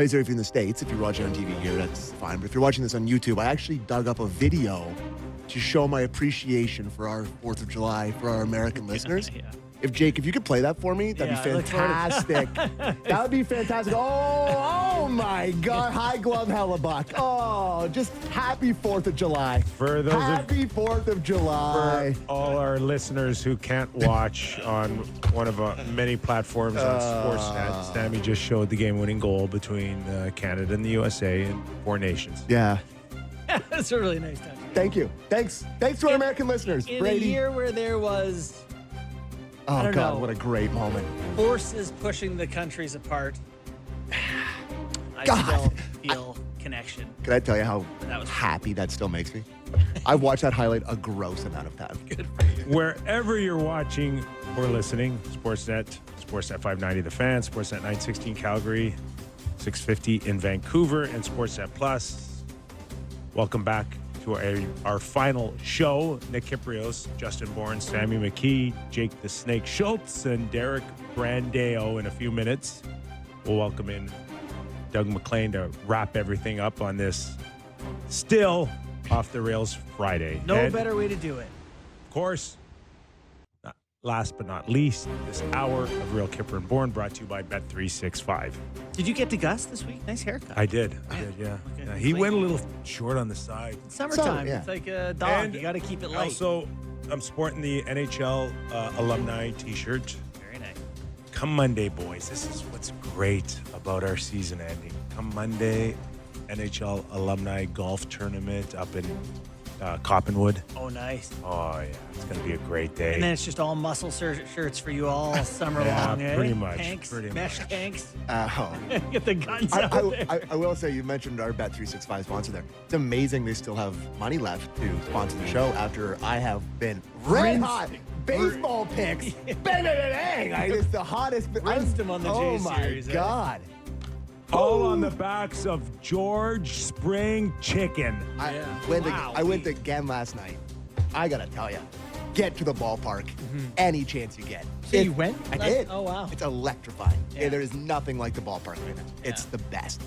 If you're in the States, if you're watching on TV here, that's fine. But if you're watching this on YouTube, I actually dug up a video to show my appreciation for our 4th of July, for our American listeners. Yeah. If you could play that for me, that'd be fantastic. That would be fantastic. Oh my God. High glove hellebuck. Oh, just happy 4th of July. For those happy 4th of July. For all our listeners who can't watch on one of many platforms on Sportsnet, Sammy just showed the game-winning goal between Canada and the USA in 4 nations. Yeah. That's a really nice touch. Thank you. Thanks to our American listeners. In Brady. a year where there was, I Oh, don't God, know, what a great moment. forces pushing the countries apart, I God. still feel connection. Can I tell you how That was happy that still makes me? I've watched that highlight a gross amount of times. Good for you. Wherever you're watching or listening, Sportsnet 590 The Fan, Sportsnet 916 Calgary, 650 in Vancouver, and Sportsnet Plus. Welcome back to our final show. Nick Kiprios, Justin Bourne, Sammy McKee, Jake the Snake Schultz, and Derek Brandeo in a few minutes. We'll welcome in Doug McLean to wrap everything up on this still off the rails Friday. No And, better way to do it. of course, last but not least, this hour of Real Kipper and Bourne brought to you by Bet365. Did you get to Gus this week? Nice haircut. I did, yeah. Okay. Yeah, he went a little short on the side. It's summertime. Yeah. It's like a dog. And You got to keep it light. Also, I'm sporting the NHL alumni T-shirt. Very nice. Come Monday, boys. This is what's great about our season ending. Come Monday, NHL alumni golf tournament up in Coppenwood. Oh, nice. Oh, yeah. It's going to be a great day. And then it's just all muscle shirts for you all summer Yeah, long, eh? pretty much, Tanks, pretty mesh much. tanks. Oh. Get the guns out there. I will say, you mentioned our Bet365 sponsor there. It's amazing they still have money left to sponsor the show after I have been red hot baseball picks. Bang! It's the hottest. Rinsed him on the Oh J my Series, eh? God. All on the backs of George Spring Chicken. Yeah. I went again last night. I gotta tell you, get to the ballpark any chance you get. So you went? I did. Oh, wow. It's electrifying. Yeah. Yeah, there is nothing like the ballpark right now. It's the best.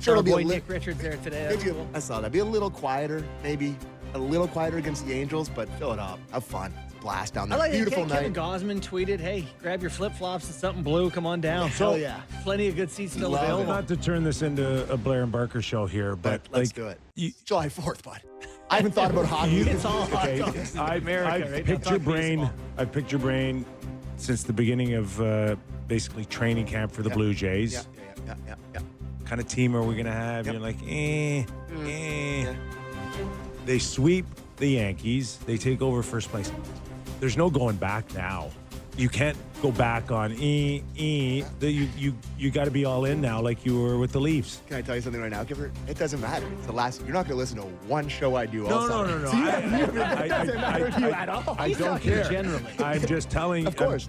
Sure, it'll be boy a Nick Richards there today. That's maybe cool. I saw that. Be a little quieter, maybe a little quieter against the Angels, but fill it up. Have fun. Blast down I there. like Beautiful that Kevin night. Gosman tweeted, hey, grab your flip-flops and something blue. Come on down. Hell yeah. Plenty of good seats still Love it. available. Not to turn this into a Blair and Barker show here, but Let's like, do it. you- July 4th, bud. I haven't thought about hockey. It's all hot Okay, dogs. I've right? picked Don't your talk brain. baseball. I've picked your brain since the beginning of basically training camp for the Blue Jays. Yeah. Kind of team are we gonna have? Yep. You're like, Yeah. They sweep the Yankees. They take over first place. There's no going back now. You can't go back on You got to be all in now, like you were with the Leafs. Can I tell you something right now, Kipper? It doesn't matter. It's the last. You're not going to listen to one show I do all summer. No. So it doesn't matter to you at all. I He's don't talking care. generally. I'm just telling. Of course.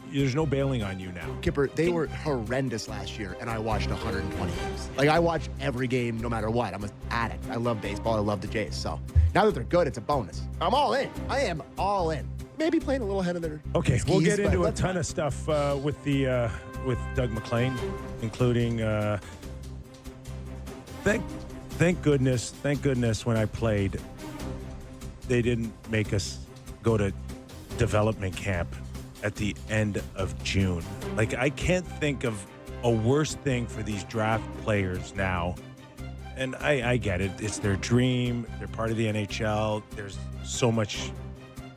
There's no bailing on you now. Kipper, they were horrendous last year, and I watched 120 games. Like, I watch every game no matter what. I'm an addict. I love baseball. I love the Jays. So now that they're good, it's a bonus. I'm all in. I am all in. Maybe playing a little ahead of their Okay, we'll skis, get but into a let's- ton of stuff with Doug McLean, including thank goodness when I played, they didn't make us go to development camp at the end of June. Like, I can't think of a worse thing for these draft players now. And I get it. It's their dream. They're part of the NHL. There's so much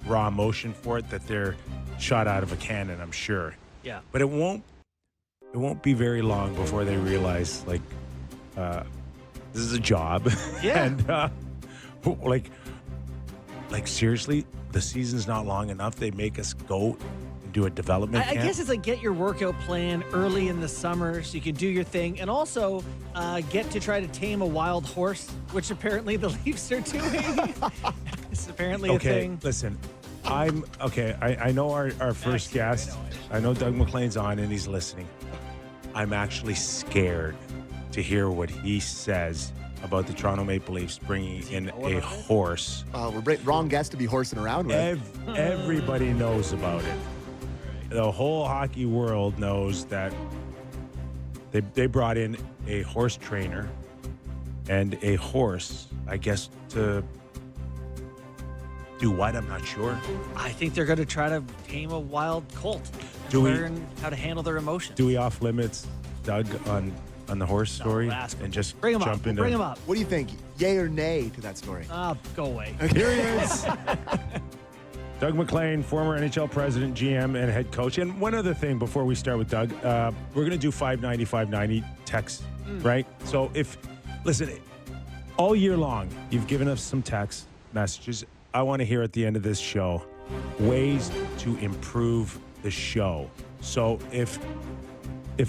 raw emotion for it that they're shot out of a cannon, I'm sure. Yeah. But it won't be very long before they realize, like, this is a job. Yeah. And like seriously, the season's not long enough. They make us go and do a development I camp. guess it's like get your workout plan early in the summer so you can do your thing, and also get to try to tame a wild horse, which apparently the Leafs are doing. It's apparently a thing. Listen, I know our first guest. I know Doug McLean's on and he's listening. I'm actually scared to hear what he says about the Toronto Maple Leafs bringing in a horse. We're wrong guest to be horsing around with. Everybody knows about it. The whole hockey world knows that They brought in a horse trainer and a horse, I guess, to do what? I'm not sure. I think they're going to try to tame a wild colt and learn how to handle their emotions. Do we off limits Doug on the horse story and just bring him jump up. into? Bring him up. What do you think? Yay or nay to that story? Go away. Here he is. Doug McLean, former NHL president, GM, and head coach. And one other thing before we start with Doug, we're going to do 590 text, right? So listen, all year long, you've given us some text messages. I want to hear at the end of this show ways to improve the show. So if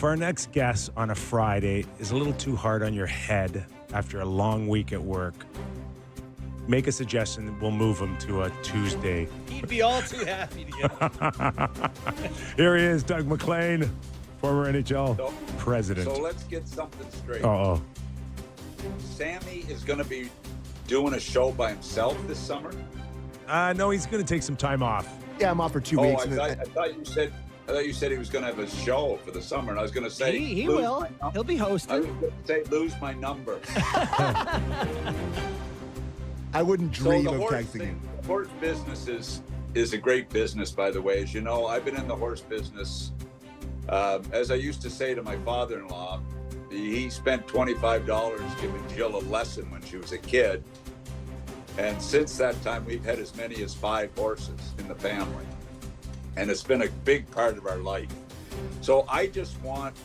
our next guest on a Friday is a little too hard on your head after a long week at work, make a suggestion. We'll move him to a Tuesday. He'd be all too happy to get Here he is, Doug McLean, former NHL president. So let's get something straight. Uh-oh. Sammy is going to be doing a show by himself this summer? No, he's going to take some time off. Yeah, I'm off for 2 Oh, weeks. I thought you said he was going to have a show for the summer, and I was going to say He will. He'll be I was hosting. going to say lose my number. I wouldn't dream So of the horse texting him. The horse business is a great business, by the way. As you know, I've been in the horse business. As I used to say to my father-in-law, he spent $25 giving Jill a lesson when she was a kid. And since that time, we've had as many as 5 horses in the family. And it's been a big part of our life. So I just want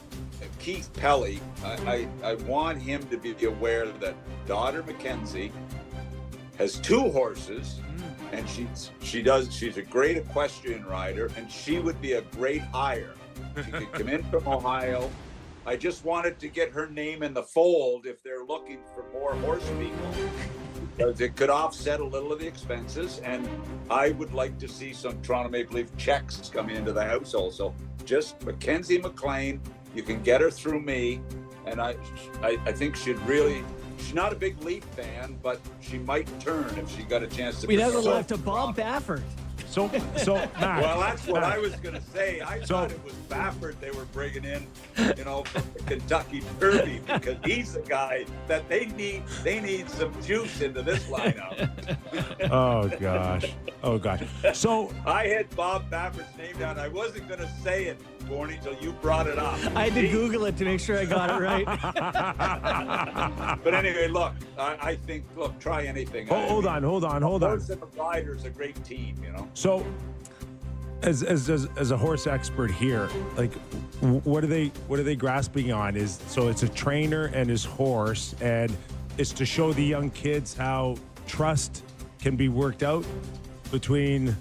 Keith Pelly, I want him to be aware that daughter Mackenzie has 2 horses, and she's a great equestrian rider, and she would be a great hire. She could come in from Ohio. I just wanted to get her name in the fold if they're looking for more horse people, because it could offset a little of the expenses, and I would like to see some Toronto Maple Leaf checks come into the house also. Just Mackenzie McLean, you can get her through me, and I think she's not a big Leaf fan, but she might turn if she got a chance to. We never left to Bob Baffert. So Matt. Well, that's what I was going to say. I thought it was Baffert they were bringing in, from the Kentucky Derby, because he's the guy that they need some juice into this lineup. Oh gosh. So I had Bob Baffert's name down. I wasn't going to say it, Gorney, until you brought it up. I had to Google it to make sure I got it right. But anyway, look, I think, try anything. hold on. Horse and the Rider's a great team, So, as a horse expert here, like, what are they grasping on? It's a trainer and his horse, and it's to show the young kids how trust can be worked out between.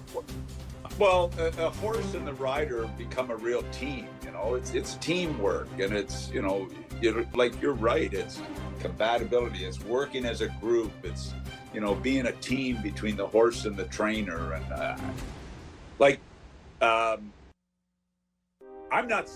Well, a horse and the rider become a real team. It's teamwork, and it's you're right. It's compatibility. It's working as a group. It's being a team between the horse and the trainer, and I'm not